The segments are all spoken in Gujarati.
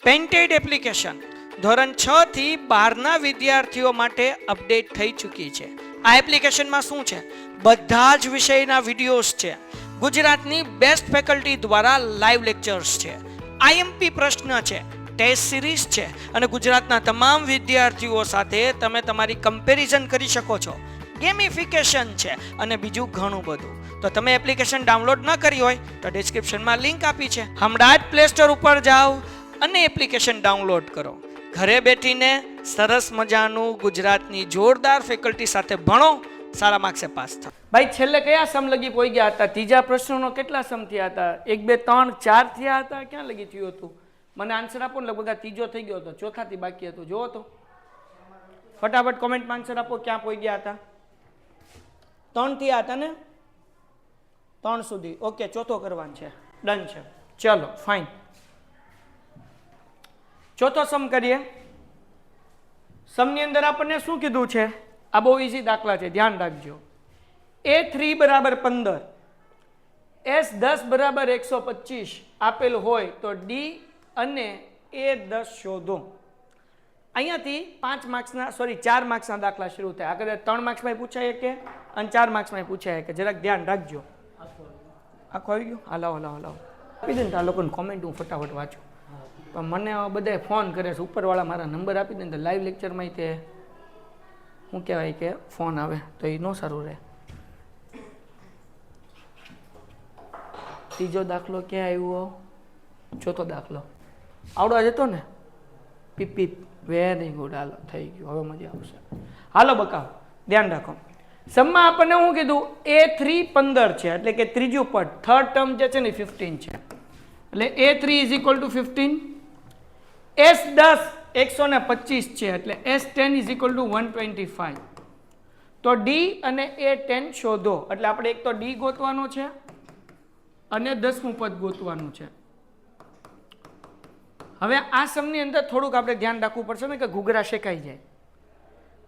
પેન્ટેડ એપ્લિકેશન ધોરણ 6 થી 12ના વિદ્યાર્થીઓ માટે અપડેટ થઈ ચૂકી છે. આ એપ્લિકેશનમાં શું છે? બધા જ વિષયના વિડીયોઝ છે. ગુજરાતની બેસ્ટ ફેકલ્ટી દ્વારા લાઈવ લેક્ચર્સ છે. આઈએમપી પ્રશ્ન છે, ટેસ્ટ સિરીઝ છે અને ગુજરાતના તમામ વિદ્યાર્થીઓ સાથે તમે તમારી કમ્પેરિઝન કરી શકો છો. ગેમિફિકેશન છે અને બીજું ઘણું બધું. તો તમે એપ્લિકેશન ડાઉનલોડ ન કરી હોય તો ડિસ્ક્રિપ્શનમાં લિંક આપી છે. હમણાં જ પ્લે સ્ટોર ઉપર જાઓ અને એપ્લિકેશન ડાઉનલોડ કરો. ઘરે બેઠીને સરસ મજાનું ગુજરાતની જોરદાર ફેકલ્ટી સાથે ભણો, સારા માર્ક્સે પાસ થાઓ. ભાઈ છેલ્લે કયા સમ લગી પોઈ ગયા હતા? ત્રીજા પ્રશ્નનો કેટલા સમ થયા હતા? 1 2 3 4 થયા હતા. ક્યાં લગી થયું હતું? મને આન્સર આપો ને. લગભગ આ ત્રીજો થઈ ગયો હતો, ચોથાથી બાકી હતું. જોવો તો ફટાફટ કોમેન્ટમાં આન્સર આપો. ક્યાં પોઈ ગયા હતા? 3 થયા હતા ને? 3 સુધી. ઓકે, ચોથો કરવાનો છે. ડન છે. ચલો ફાઇન. ચોથો સમ કરીએ. સમની અંદર આપણને શું કીધું છે? આ બહુ ઈઝી દાખલા છે, ધ્યાન રાખજો. A3 બરાબર 15, S10 બરાબર 125 આપેલ હોય તો D અને A10 શોધો. અહીંયાથી 5 માર્ક્સના 4 માર્ક્સના દાખલા શરૂ થાય. આ કદાચ 3 માર્ક્સમાં પૂછાય કે અને 4 માર્ક્સમાં પૂછાય કે, જરાક ધ્યાન રાખજો. આખો આવી ગયો? હલાવો આપી દે ને. આ લોકોને કોમેન્ટ હું ફટાફટ વાંચું. પણ મને બધાએ ફોન કરે છે, ઉપરવાળા મારા નંબર આપી દે ને તો લાઈવ લેક્ચરમાં તે શું કહેવાય કે ફોન આવે તો એ ન સારું રહે. ત્રીજો દાખલો ક્યાં આવ્યો? ચોથો દાખલો આવડવા જતો ને? પીપ. Very good. હાલો થઈ ગયું, હવે મજા આવશે. હાલો બકાવ, ધ્યાન રાખો. સમમાં આપણને શું કીધું? A3 15 છે એટલે કે ત્રીજું પદ, થર્ડ ટર્મ જે છે ને 15 છે. એટલે A3 is equal to 15. S10 125 છે એટલે S10 is equal to 125. તો D અને A10 શોધો. એટલે આપણે એક તો D ગોતવાનો છે અને 10મું પદ ગોતવાનું છે. હવે આ સમની અંદર થોડુંક આપણે ધ્યાન રાખવું પડશે ને કે ઘૂઘરા શેકાઈ જાય.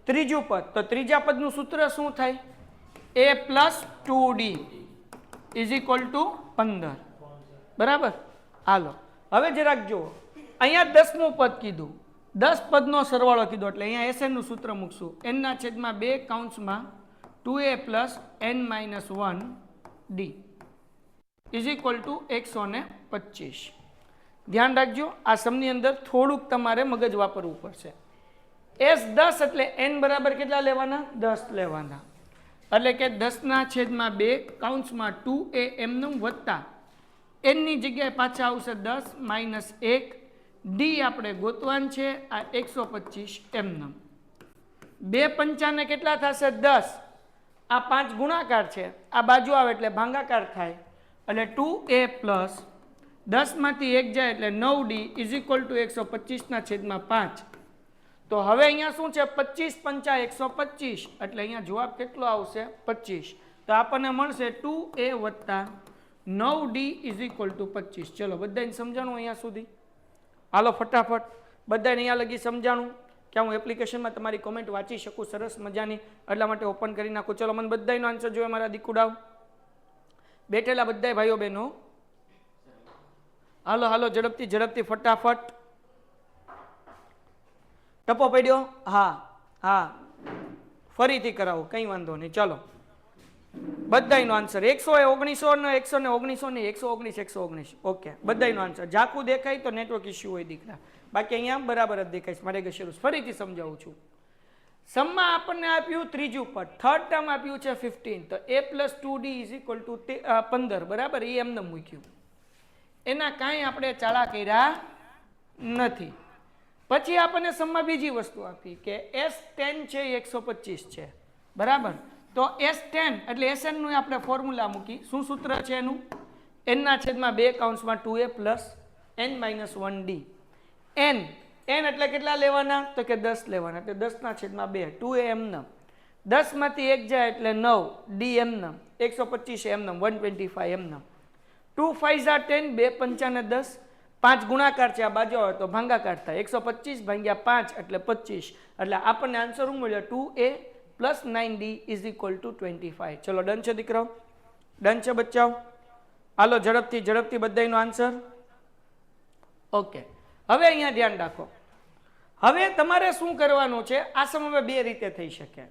ત્રીજું પદ, તો ત્રીજા પદનું સૂત્ર શું થાય? A plus 2D is equal to 15. બરાબર? હાલો હવે જરાક જુઓ. અહીંયા 10મું પદ કીધું, 10 પદનો સરવાળો કીધો એટલે અહીંયા SN નું સૂત્ર મૂકશું. n ના છેદમાં 2 કૌંસમાં 2a plus n minus 1d is equal to 125. ધ્યાન રાખજો, આ સમની અંદર થોડુંક તમારે મગજ વાપરવું પડશે. S10 એટલે n બરાબર કેટલા લેવાના? 10 લેવાના. એટલે કે 10 ના છેદમાં 2 કૌંસમાં 2a એમનું વત્તા n ની જગ્યાએ પાછા આવશે 10 માઇનસ 1 d આપણે ગોતવાન છે. આ 125 એમનું. 2 પંચાને કેટલા થશે? 10. આ 5 ગુણાકાર છે, આ બાજુ આવે એટલે ભાગાકાર થાય. એટલે 2a પ્લસ 10 માંથી 1 જાય એટલે 9d ઇઝ ઇક્વલ ટુ 125 ના છેદમાં 5. તો હવે અહીંયા શું છે? 25 પંચા 125 એટલે અહીંયા જવાબ કેટલો આવશે? 25. તો આપણને મળશે 2a વત્તા 9d ઇઝ ઇક્વલ ટુ 25. ચલો બધાને સમજાણું અહીંયા સુધી? હાલો ફટાફટ બધાને અહીંયા લગી સમજાણું કે હું એપ્લિકેશનમાં તમારી કોમેન્ટ વાંચી શકું સરસ મજાની, એટલા માટે ઓપન કરી નાખું. ચલો મને બધાનો આન્સર જોઈએ મારા દીકુડાવ. બેઠેલા બધા ભાઈઓ બહેનો હાલો ઝડપથી ફટાફટ. ટપો પડ્યો? હા ફરીથી કરાવો, કંઈ વાંધો નહીં. ચલો બધાનો આન્સર 119 ને 119. ઓકે, બધાનો આન્સર. ઝાકું દેખાય તો નેટવર્ક ઇસ્યુ હોય દીકરા, બાકી અહીંયા બરાબર જ દેખાય. મારે શરૂ ફરીથી સમજાવું છું. સમમાં આપણને આપ્યું ત્રીજું પદ, થર્ડ ટર્મ આપ્યું છે 15. તો a plus 2d is equal to 15. બરાબર? એ એમને મૂક્યું. એના કાંઈ આપણે ચાળા કર્યા નથી. પછી આપણને સમમાં બીજી વસ્તુ આપી કે S10 છે એ 125 છે. બરાબર? તો S10 એટલે SN નું આપણે ફોર્મ્યુલા મૂકી. શું સૂત્ર છે એનું? n ના છેદમાં 2 કૌંસમાં 2a plus n minus 1d. n એટલે કેટલા લેવાના? તો કે 10 લેવાના. એટલે 10 ના છેદમાં 2, 2a એમનમ. 10 માંથી 1 જાય એટલે 9, d એમનમ. 125 એમનમ, 125 એમનમ. 2 5 are 10, 2 પંચાને 10. 5 ગુણાકાર છે, આ બાજુ આવે તો ભાગાકાર થાય. 125 ભાગ્યા 5 એટલે 25. એટલે આપણને આન્સર શું મળ્યો? 2a plus 9d is equal to 25. ચલો ડન છે દીકરાઓ? ડન છે બચ્ચાઓ? હાલો ઝડપથી બધાનો આન્સર. ઓકે, હવે અહીંયા ધ્યાન રાખો, હવે તમારે શું કરવાનું છે, આ સમ હવે બે રીતે થઈ શકે.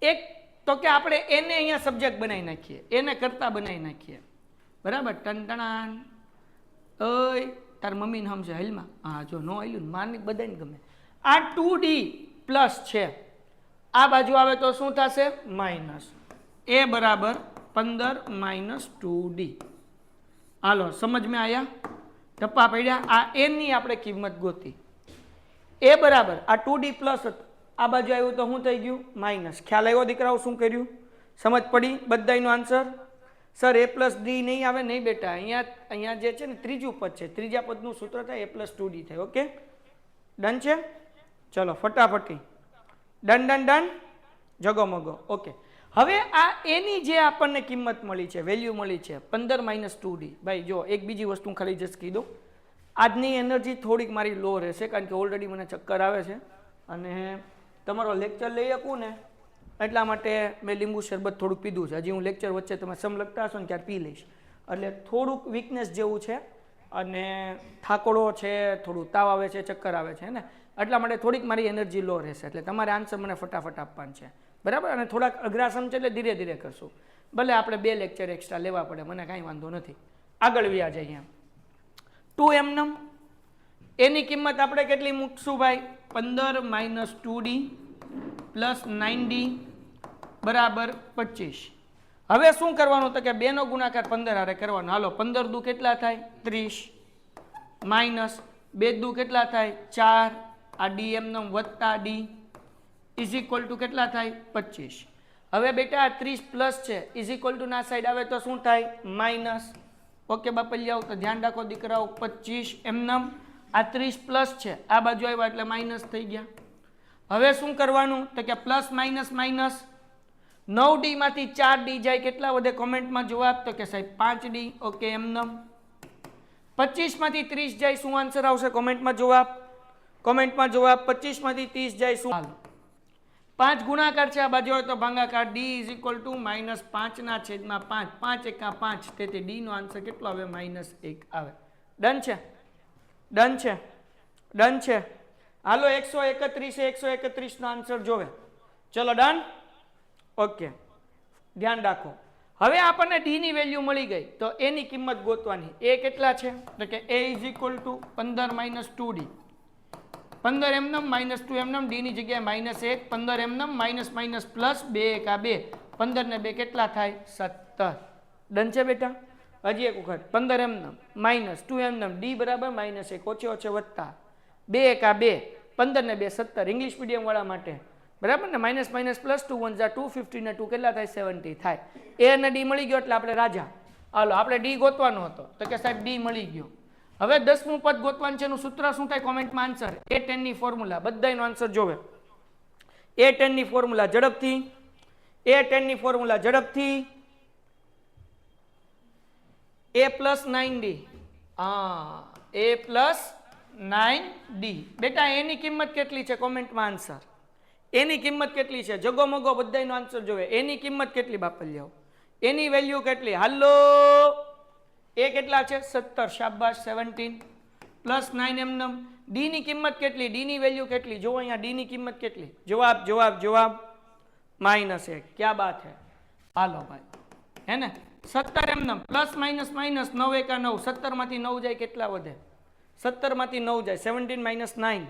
એક તો કે આપણે એને અહીંયા સબ્જેક્ટ બનાવી નાખીએ, એને કરતા બનાવી નાખીએ, બરાબર. ટનટણાન ઓય તાર મમ્મીને સમજે હાલમાં, હા જો નો હાલ્યું ને માની બધાને ગમે. આ 2D પ્લસ છે, આ બાજુ આવે તો શું થશે માઇનસ. એ બરાબર 15 માઇનસ 2D. હાલો સમજ મેં આયા, ટપ્પા પડ્યા. આ એની આપણે કિંમત ગોતી. એ બરાબર આ 2D પ્લસ હતું, આ બાજુ આવ્યું તો શું થઈ ગયું માઇનસ. ખ્યાલ આવ્યો દીકરાઓ શું કર્યું, સમજ પડી બધાનો આન્સર. સર એ પ્લસ ડી નહીં આવે, નહીં બેટા, અહીંયા જે છે ને ત્રીજું પદ છે, ત્રીજા પદનું સૂત્ર થાય એ પ્લસ 2D થાય. ઓકે ડન છે, ચલો ફટાફટી ડન ડન ડન જગો મગો. ઓકે હવે આ એની જે આપણને કિંમત મળી છે, વેલ્યુ મળી છે 15 માઇનસ 2D. ભાઈ જો એક બીજી વસ્તુ ખાલી જસ્ટ કહી દઉં, આજની એનર્જી થોડીક મારી લો રહેશે કારણ કે ઓલરેડી મને ચક્કર આવે છે અને તમારો લેક્ચર લઈ શકું ને એટલા માટે મેં લીંબુ શરબત થોડુંક પીધું છે. હજી હું લેક્ચર વચ્ચે તમે સમ લખતા હશો ને ત્યારે પી લઈશ, એટલે થોડુંક વીકનેસ જેવું છે અને થાકોડો છે, થોડું તાવ આવે છે, ચક્કર આવે છે ને, એટલા માટે થોડીક મારી એનર્જી લો રહેશે. એટલે તમારે આન્સર મને ફટાફટ આપવાનું છે, બરાબર. અને થોડાક અઘરા સમ છે એટલે ધીરે ધીરે કરશું, ભલે આપણે 2 લેક્ચર એક્સ્ટ્રા લેવા પડે, મને કાંઈ વાંધો નથી. આગળ વ્યા જઈએ. 2m નમ એની કિંમત આપણે કેટલી મૂકશું ભાઈ, 15 માઇનસ 2D પ્લસ 9D બરાબર 25. હવે શું કરવાનું તો કે 2 નો ગુણાકાર 15 હારે કરવાનો. હાલો 15 દુ કેટલા થાય 30 માઇનસ 2 દુ કેટલા થાય 4, આ dm નમ વત્તા d ઇઝ ઇક્વલ ટુ કેટલા થાય 25. હવે બેટા આ 30 પ્લસ છે ઇઝ ઇક્વલ ટુ ના સાઈડ આવે તો શું થાય માઇનસ. ઓકે બાપલિયાઓ તો ધ્યાન રાખો દીકરાઓ, 25 એમનમ આ 30 પ્લસ છે, આ બાજુ આવ્યા એટલે માઇનસ થઈ ગયા. હવે શું કરવાનું તો કે પ્લસ માઇનસ માઇનસ 9D માંથી 4D જાય, કેટલા વધે કોમેન્ટમાં જવાબ તો કે સાહેબ 5D. ઓકે એમનમ 25 માંથી 30 જાય, શું આન્સર આવશે કોમેન્ટમાં જવાબ, કોમેન્ટમાં જવાબ 25 માંથી 30 જાય શું. હાલો 5 ગુણાકાર છે, આ બાજુ હોય તો ભાગાકાર, d is equal two minus 5 ના છેદમાં 5, 5 એકા 5, તેથી d નો આન્સર કેટલો આવે માઇનસ 1 આવે. ડન છે, ડન છે, ડન છે. હાલો 131 131 નો આન્સર જોવે, ચલો ડન. ઓકે ધ્યાન રાખો, હવે આપણને d ની વેલ્યુ મળી ગઈ તો એની કિંમત ગોતવાની. એ કેટલા છે તો કે a is equal to 15 minus 2D, 15 એમનમ માઇનસ 2 એમનમ, ડી ની જગ્યાએ માઇનસ 1, 15 એમનમ માઇનસ માઇનસ પ્લસ 2 એકા 2, 15 ને 2 કેટલા થાય 17. ડન છે બેટા. હજી એક વખત 15 એમનમ માઇનસ 2 એમનમ, ડી બરાબર માઇનસ 1, ઓછે ઓછે વત્તા 2 એકા 2, 15 ને 2 17, ઇંગ્લિશ મીડિયમ વાળા માટે બરાબર ને. માઇનસ માઇનસ પ્લસ 2 1 2, 15 ને 2 કેટલા થાય 70 થાય. એ અને ડી મળી ગયો એટલે આપણે રાજા. હાલો આપણે ડી ગોતવાનો હતો તો કે સાહેબ ડી મળી ગયો. હવે 10મું પદ ગોતવાનું છે, એનું સૂત્ર શું થાય કોમેન્ટમાં આન્સર, A10 ની ફોર્મ્યુલા. બધાનો આન્સર જોવે, A10 ની ફોર્મ્યુલા ઝડપથી, A10 ની ફોર્મ્યુલા ઝડપથી, A પ્લસ 9D. હા A પ્લસ 9D. બેટા એની કિંમત કેટલી છે કોમેન્ટમાં આન્સર, એની કિંમત કેટલી છે જગો મગો બધાનો આન્સર જોવે. એની કિંમત કેટલી બાપલિયાઓ, એની વેલ્યુ કેટલી, હાલો એ કેટલા છે 17, શાબાશ 17 પ્લસ 9 એમનમ. ડી ની કિંમત કેટલી, ડી ની વેલ્યુ કેટલી જો અહીંયા, ડી ની કિંમત કેટલી, જવાબ જવાબ જવાબ -1. ક્યા બાત હે. હાલો ભાઈ હે ને 17 એમનમ પ્લસ માઇનસ માઇનસ 9 એકા 9, 17 માંથી 9 જાય કેટલા વધે, 17 માંથી 9 જાય 17 માઇનસ 9.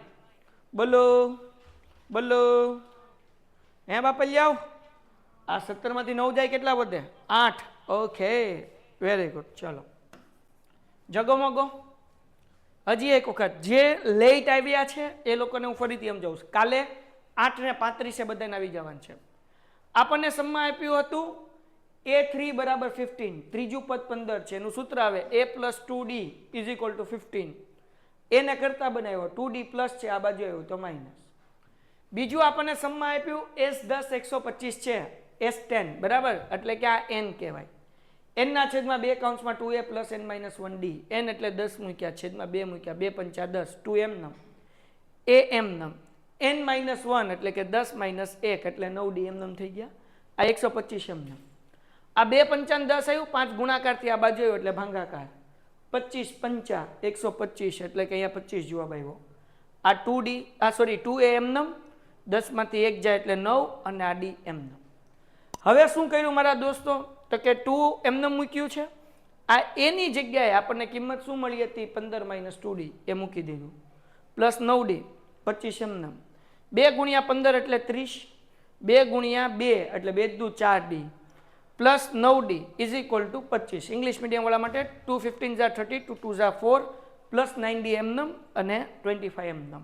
બોલો બોલો હે બાપલિયાઓ, આ 17 માંથી 9 જાય કેટલા વધે 8. Okay very good. ચલો જગોમગો હજી એક વખત જે લેટ આવ્યા છે એ લોકોને હું ફરીથી સમજાવું. કાલે 8 ને 35 બધાને આવી જવાનું છે. આપણને સમમાં આપ્યું હતું A3 બરાબર 15, ત્રીજું પદ 15 છે, એનું સૂત્ર આવે A plus 2D is equal to 15. એને કરતા બનાવ્યો 2D પ્લસ છે, આ બાજુ આવ્યું તો માઇનસ. બીજું આપણને સમમાં આપ્યું S10 125 છે, S10 બરાબર, એટલે કે આ n કહેવાય. n ના છેદમાં 2 કૌંસમાં 2a plus n minus 1d, n એટલે 10 મૂક્યા છેદમાં 2 મૂક્યા, 2 પંચા 10, 2m num, am num, n minus 1 એટલે કે 10 માઇનસ 1 એટલે 9d એમ નમ થઈ ગયા. આ 125 એમ નમ. આ 2 પંચાને 10 આવ્યું, 5 ગુણાકારથી આ બાજુ આવ્યું એટલે ભાંગાકાર. 25 પંચા 125 એટલે કે અહીંયા 25 જવાબ આવ્યો. આ 2D સોરી 2A એમનેમ 10 માંથી 1 જાય એટલે 9 અને આ D એમનેમ. હવે શું કર્યું મારા દોસ્તો તો કે 2 એમનેમ મૂક્યું છે. આ A ની જગ્યાએ આપણને કિંમત શું મળી હતી 15 - 2D એ મૂકી દીધું પ્લસ 9D 25 એમનેમ 2 ગુણ્યા 15 એટલે 30 2 ગુણ્યા 2 એટલે 2 દુ 4D plus 9D is equal two 25. English medium વાળા માટે 2 15 જા 30 2 2 જા 4 પ્લસ 9D એમનેમ અને 25 એમનેમ.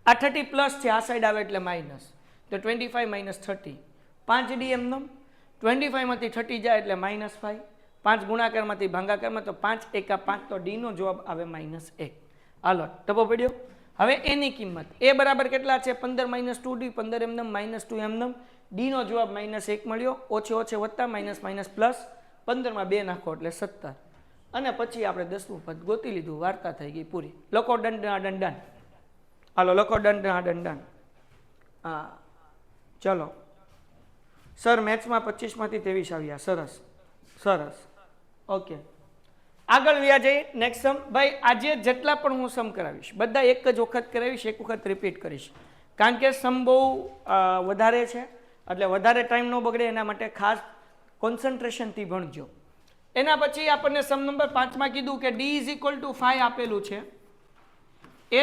આ 30 પ્લસ છે આ સાઈડ આવે એટલે માઇનસ તો 25 - 30 5D એમનેમ 25 માંથી 30 જાય એટલે -5 5 ગુણાકારમાંથી ભાગાકારમાં તો 5 એકા 5 તો D નો જવાબ આવે -1. હાલો ટપો પડ્યો. હવે એની કિંમત એ બરાબર કેટલા છે 15 - 2D 15 એમનેમ -2 એમનેમ D નો જવાબ -1 મળ્યો. ઓછે ઓછે વત્તા માઇનસ પ્લસ 15 માં 2 નાખો એટલે 17 અને પછી આપણે 10મું પદ ગોતી લીધું. વાર્તા થઈ ગઈ પૂરી. લખો ડન. હાલો લખો ડન. હા ચલો સર મેથ્સમાં 25 માંથી 23 આવ્યા. સરસ ઓકે આગળ વ્યા જઈએ. નેક્સ્ટ સમ. ભાઈ આજે જેટલા પણ હું સમ કરાવીશ બધા એક જ વખત કરાવીશ, એક વખત રિપીટ કરીશ કારણ કે સમ બહુ વધારે છે એટલે વધારે ટાઈમ ન બગડે એના માટે ખાસ કોન્સન્ટ્રેશનથી ભણજો. એના પછી આપણને સમ નંબર 5 માં કીધું કે D ઇઝ ઇક્વલ ટુ 5 આપેલું છે,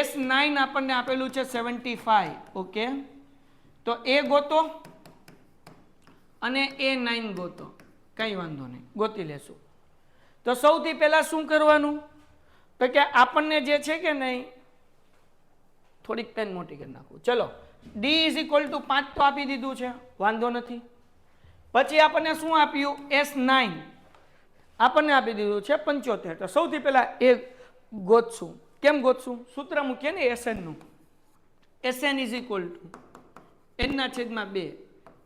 S9 આપણને આપેલું છે 75. ઓકે તો A ગોતો અને A9 ગોતો, કંઈ વાંધો નહીં ગોતી લેશું. તો સૌથી પહેલા શું કરવાનું તો કે આપણને જે છે કે નહીં થોડીક પેન મોટી કરી નાખું. ચલો D ઇઝ ઇક્વલ ટુ 5 તો આપી દીધું છે, વાંધો નથી. પછી આપણને શું આપ્યું S9 આપણને આપી દીધું છે 75. તો સૌથી પહેલા એ ગોતશું. કેમ ગોતશું? સૂત્ર મૂકીએ ને SN નું. SN is equal two n ના છેદમાં 2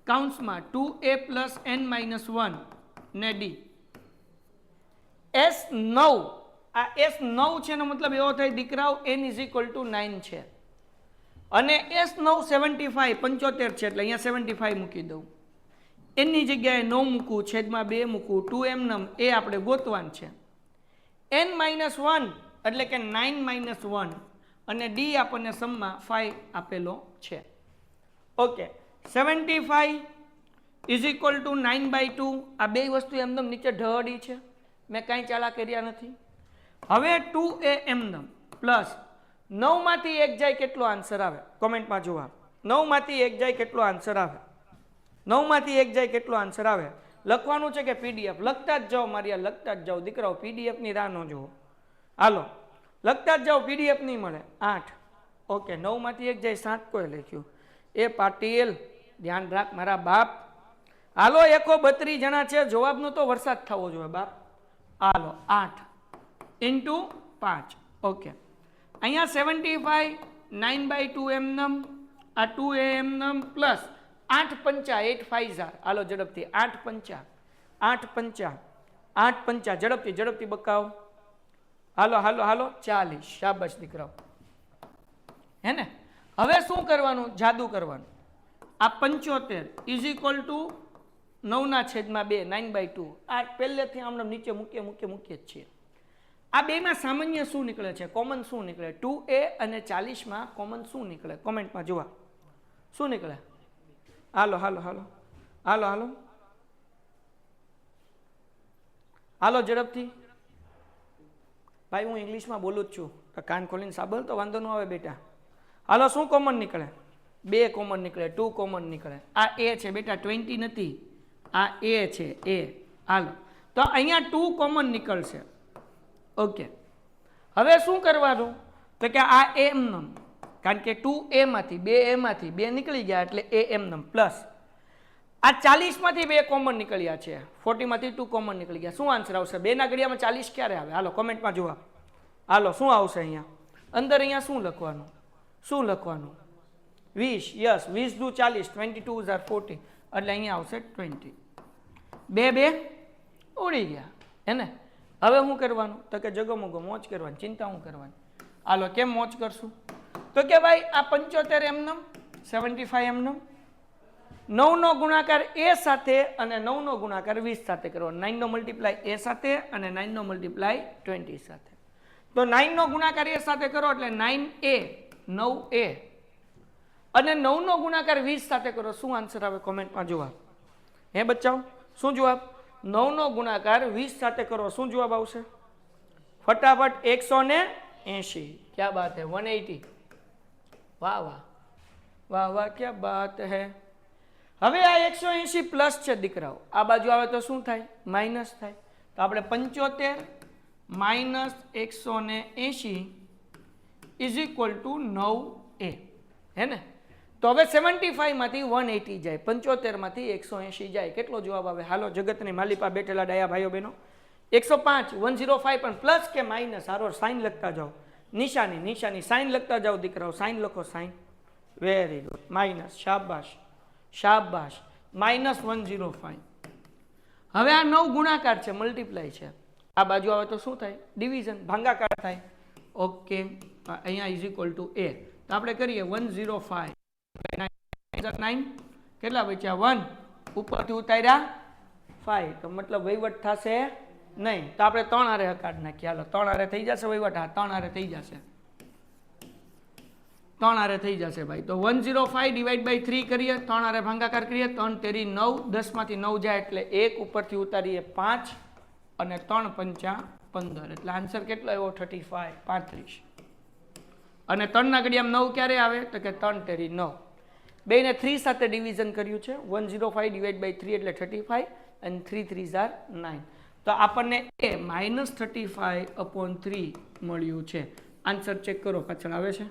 કાઉન્સમાં 2A પ્લસ n માઇનસ 1 ને D. S9 આ S9 છે એનો મતલબ એવો થાય દીકરાઓ n ઇઝ ઇક્વલ ટુ 9 છે અને S9 75 75 છે એટલે અહીંયા 75 મૂકી દઉં. n ની જગ્યાએ 9 મૂકું છેદમાં 2 મૂકું 2 એમનેમ એ આપણે ગોતવાન છે. n માઇનસ 1 એટલે કે 9 - 1 અને D આપણને સમમાં 5 આપેલો છે. Okay 75 is equal two 9/2. આ બે વસ્તુ એમનેમ નીચે ઢળી છે, મેં કાંઈ ચાલા કર્યા નથી. હવે 2A એમનેમ પ્લસ 9 માંથી 1 જાય કેટલો આન્સર આવે કોમેન્ટમાં જોવા. 9 માંથી 1 જાય કેટલો આન્સર આવે? 9 માંથી 1 જાય કેટલો આન્સર આવે? લખવાનું છે કે PDF? લખતા જ જાઓ મારી લખતા જ જાઓ દીકરાઓ, PDF ની રાહ ન જુઓ. હાલો લખતા જ જાઓ, PDF નહીં મળે. 8. ઓકે 9 માંથી 1 જાય 7 કોઈ લખ્યું એ પાટીલ ધ્યાન રાખ મારા બાપ. હાલો 132 જણા છે, જવાબનો તો વરસાદ થવો જોઈએ બાપ. હાલો 8 ઇન્ટુ 5. ઓકે અહીંયા 75 9/2 એમનેમ આ 2A એમનેમ પ્લસ 8 પંચા 8 5 હાલો ઝડપથી 8 પંચા ઝડપથી બકાવ. હાલો 40. શાબાશ દીકરાઓ હે ને. હવે શું કરવાનું? જાદુ કરવાનું. આ 75 ઇઝ ઇક્વલ ટુ 9 ના છેદમાં 2 9/2. આ પહેલેથી આમને નીચે મૂકીએ જ છીએ. આ બેમાં સામાન્ય શું નીકળે છે? કોમન શું નીકળે? 2A અને 40 માં કોમન શું નીકળે? કોમેન્ટમાં જોવા શું નીકળે? હાલો ઝડપથી. ભાઈ હું ઇંગ્લિશમાં બોલું જ છું, કાન ખોલીને સાંભળ તો વાંધો ન આવે બેટા. હાલો શું કોમન નીકળે? 2 કોમન નીકળે, 2 કોમન નીકળે. આ A છે બેટા 20 નથી, આ A છે A. હાલો તો અહીંયા 2 કોમન નીકળશે. ઓકે હવે શું કરવાનું તો કે આ એમનેમ કારણ કે 2A માંથી 2A માંથી 2 નીકળી ગયા એટલે A એમનેમ પ્લસ આ 40 માંથી 2 કોમન નીકળ્યા છે, 40 માંથી 2 કોમન નીકળી ગયા. શું આન્સર આવશે? 2 ના ઘડિયામાં 40 ક્યારે આવે? હાલો કોમેન્ટમાં જોવા. હાલો શું આવશે અહીંયા અંદર? અહીંયા શું લખવાનું? 20. યસ 20 દુ 40 22 * 40 એટલે અહીંયા આવશે 20. 2 ઉડી ગયા હે ને. હવે શું કરવાનું તો કે જગમગો મોજ કરવાની, ચિંતા શું કરવાની. હાલો કેમ મોજ કરશું તો કે ભાઈ આ 75 એમનેમ 75 એમનેમ 9નો ગુણાકાર એ સાથે અને 9નો ગુણાકાર 20 સાથે કરો. 9નો મલ્ટીપ્લાય એ સાથે અને 9નો મલ્ટીપ્લાય 20 સાથે. તો 9નો ગુણાકાર એ સાથે કરો એટલે 9a 9a અને 9નો ગુણાકાર 20 સાથે કરો. શું આન્સર આવે કોમેન્ટમાં જવાબ? હે બચ્ચાઓ શું જવાબ? 9નો ગુણાકાર 20 સાથે કરો. શું જવાબ આવશે? ફટાફટ 180. ક્યા બાત હે? 180. વાહ વાહ વાહ વાહ, ક્યા બાત હે. હવે આ 180 પ્લસ છે દીકરાઓ, આ બાજુ આવે તો શું થાય? માઇનસ થાય. તો આપણે 75 minus 180 is equal two 9a, હે ને? તો હવે 75 માંથી 180 જાય, 75 માંથી 180 જાય, કેટલો જવાબ આવે? હાલો જગતની માલિપા બેઠેલા ડાયા ભાઈઓ બહેનો, 105 105 પણ પ્લસ કે માઇનસ? હારો સાઈન લખતા જાઓ, નિશાની સાઈન લખતા જાઓ દીકરાઓ, સાઈન લખો, સાઈન. Very good. માઇનસ, શાબાશ શાબાશ, માઇનસ 105. હવે આ 9 ગુણાકાર છે, મલ્ટીપ્લાય છે, આ બાજુ આવે તો શું થાય? ડિવિઝન, ભાગાકાર થાય. ઓકે, અહીંયા ઇઝ ઇક્વલ ટુ a. તો આપણે કરીએ 105 9 કેટલા બચ્યા? 1 ઉપરથી ઉતાર્યા 5, તો મતલબ વહીવટ થશે નહીં. તો આપણે 3 હારે હકાડ નાખીએ. હાલો 3 હારે થઈ જશે વહીવટ? હા 3 હારે થઈ જશે, 3 હારે થઈ જશે ભાઈ. તો 105 ડિવાઈડ બાય 3 કરીએ, 3 હારે ભાગાકાર કરીએ, 3 તેરી 9, 10 માંથી 9 જાય એટલે 1, ઉપરથી ઉતારીએ 5 અને 3 પંચા 15, એટલે આન્સર કેટલો આવ્યો? 35, 35. અને 3 ના ઘડિયામાં 9 ક્યારે આવે? તો કે 3 તેરી 9. બેને 3 સાથે ડિવિઝન કર્યું છે. 105 ડિવાઈડ બાય 3 એટલે 35 અને 3 3s are 9. તો આપણને એ -35/3 મળ્યું છે. આન્સર ચેક કરો, પાછળ આવે છે?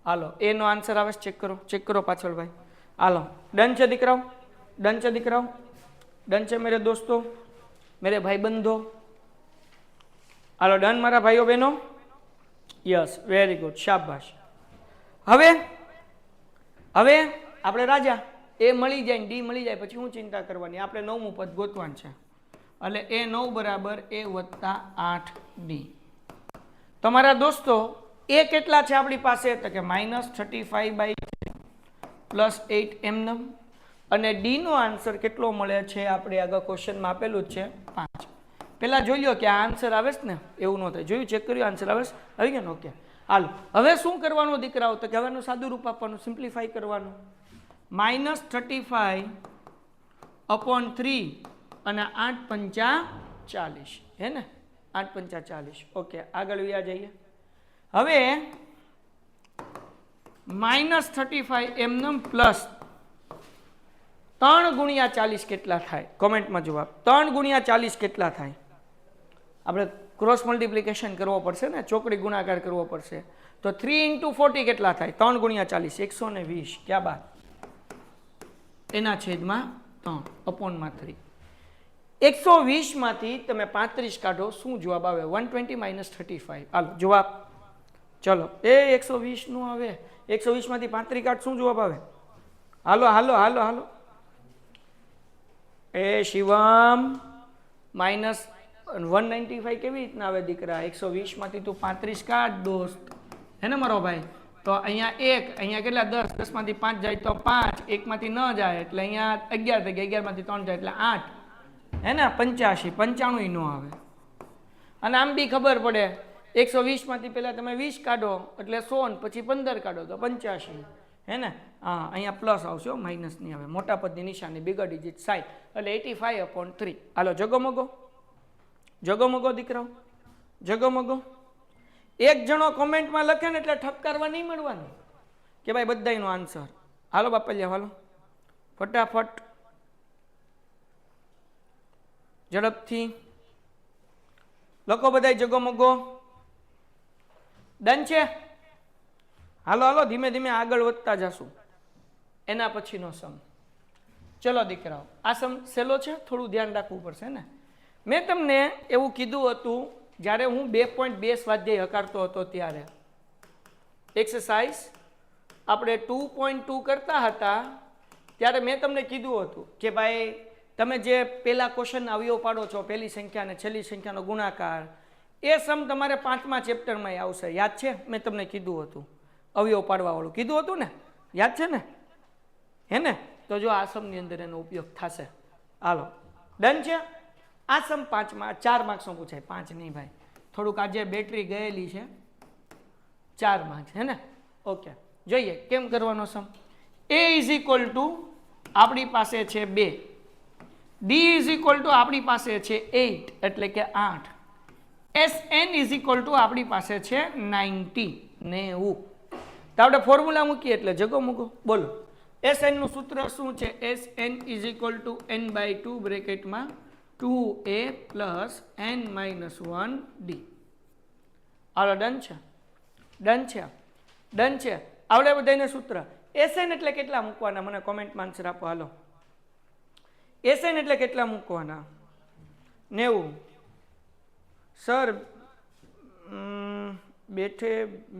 હાલો એ નો આન્સર આવે છે, ચેક કરો પાછળ ભાઈ. હાલો ડન છે દીકરાઓ? ડન છે દીકરાઓ? ડન છે મેરે દોસ્તો, મેરે ભાઈબંધો? હાલો ડન મારા ભાઈઓ બહેનો? યસ, વેરી ગુડ, શાબાશ. હવે આપણે રાજા એ મળી જાય, ડી મળી જાય પછી હું ચિંતા કરવાની? આપણે 9મું પદ ગોતવાનું છે, એટલે a9 બરાબર a વત્તા 8d. તમારા દોસ્તો એ કેટલા છે આપણી પાસે? તો કે -35/3 પ્લસ 8 એમનમ. અને ડી નો આન્સર કેટલો મળે છે? આપણે આગળ ક્વેશ્ચનમાં આપેલું જ છે 5. પહેલા જોઈ લો કે આ આન્સર આવે છે ને, એવું ન થાય. જોયું, ચેક કર્યું? આન્સર આવે છે? આવી ગયો ને? ઓકે. હાલો હવે શું કરવાનું દીકરાઓ? તો કે હવેનું સાદું રૂપ આપવાનું, સિમ્પ્લિફાઈ કરવાનું. -35/3 અને 8 પંચા 40, હે ને? 8 પંચા 40. ઓકે, આગળ વ્યા જઈએ. હવે -35 એમનમ પ્લસ 3 ગુણ્યા 40 કેટલા થાય? કોમેન્ટમાં જવાબ. 3 ગુણ્યા 40 કેટલા થાય? આપણે ક્રોસ મલ્ટિપ્લિકેશન કરવો પડશે ને, ચોકડી ગુણાકાર કરવો પડશે. તો 3 × 40 કેટલા થાય? 3 ગુણ્યા 40 120. ક્યાં બાત? એના છેદમાં 3 અપોનમાં 3. 120 માંથી તમે 35 કાઢો, શું જવાબ આવે? 120 - 35. હાલો જવાબ, ચલો એ 120 નું આવે. 120 માંથી 35 કાઢ, શું જવાબ આવે? હાલો હાલો હાલો હાલો. એ શિવમ -195 કેવી રીતના આવે દીકરા? 120 માંથી તું 35 કાઢ દોસ્ત, હે ને મારો ભાઈ? તો અહીંયા 1, અહીંયા કેટલા? 10, 10 માંથી 5 જાય તો 5, 1 માંથી ન જાય એટલે અહીંયા 11 થઈ ગયા, 11 માંથી 3 જાય એટલે 8, હે ને? 85, 95 નો આવે. અને આમ બી ખબર પડે, 120 માંથી પહેલા તમે 20 કાઢો એટલે 100, પછી 15 કાઢો તો 85, હે ને? હા, અહીંયા પ્લસ આવશે, માઇનસ નહીં આવે. મોટા પદની નિશાની, બિગર ડિજિટ 60, એટલે 85/3. હાલો જગો મગો દીકરાઓ, જગો મગો. એક જણો કોમેન્ટમાં લખે ને એટલે ઠપકારવા નહીં મળવાનું કે ભાઈ બધાયનો આન્સર. હાલો બાપલિયા, હાલો ફટાફટ ઝડપથી લખો બધાય જગો મગો. ડન છે? હાલો હાલો ધીમે ધીમે આગળ વધતા જશું. એના પછીનો સમ. ચલો દીકરાઓ, આ સમ સહેલો છે, થોડું ધ્યાન રાખવું પડશે ને. મેં તમને એવું કીધું હતું જ્યારે હું 2.2 સ્વાધ્યાય હકારતો હતો ત્યારે. એક્સરસાઇઝ આપણે 2.2 કરતા હતા ત્યારે મેં તમને કીધું હતું કે ભાઈ તમે જે પહેલા ક્વેશ્ચન અવયવ પાડો છો, પહેલી સંખ્યા અને છેલ્લી સંખ્યાનો ગુણાકાર, એ સમ તમારે 5મા ચેપ્ટરમાં આવશે. યાદ છે? મેં તમને કીધું હતું અવયવ પાડવા વાળું કીધું હતું ને, યાદ છે ને? હે ને? તો જો આ સમની અંદર એનો ઉપયોગ થશે. હાલો ડન છે. આ સમ 4 માર્ક્સનો પૂછાય, 5 નહીં ભાઈ, થોડુંક આજે બેટરી ગયેલી છે, 4 માર્ક્સ હે ને. ઓકે જોઈએ કેમ કરવાનો સમ. a ઇઝ ઇક્વલ ટુ આપણી પાસે છે 2, d ઇઝ ઇક્વલ ટુ આપણી પાસે છે 8 એટલે કે 8, Sn ઇઝ ઇક્વલ ટુ આપણી પાસે છે 90. તો આપણે ફોર્મ્યુલા મૂકીએ એટલે જગો મૂકો. બોલો Sn નું સૂત્ર શું છે? Sn is equal two n/2 બ્રેકેટમાં 2a plus n minus 1d. Hello done છે, ડન છે, ડન છે. આવડે બધાને સૂત્ર. Sn એટલે કેટલા મૂકવાના? મને કોમેન્ટમાં આન્સર આપો. હાલો Sn એટલે કેટલા મૂકવાના? 90. સર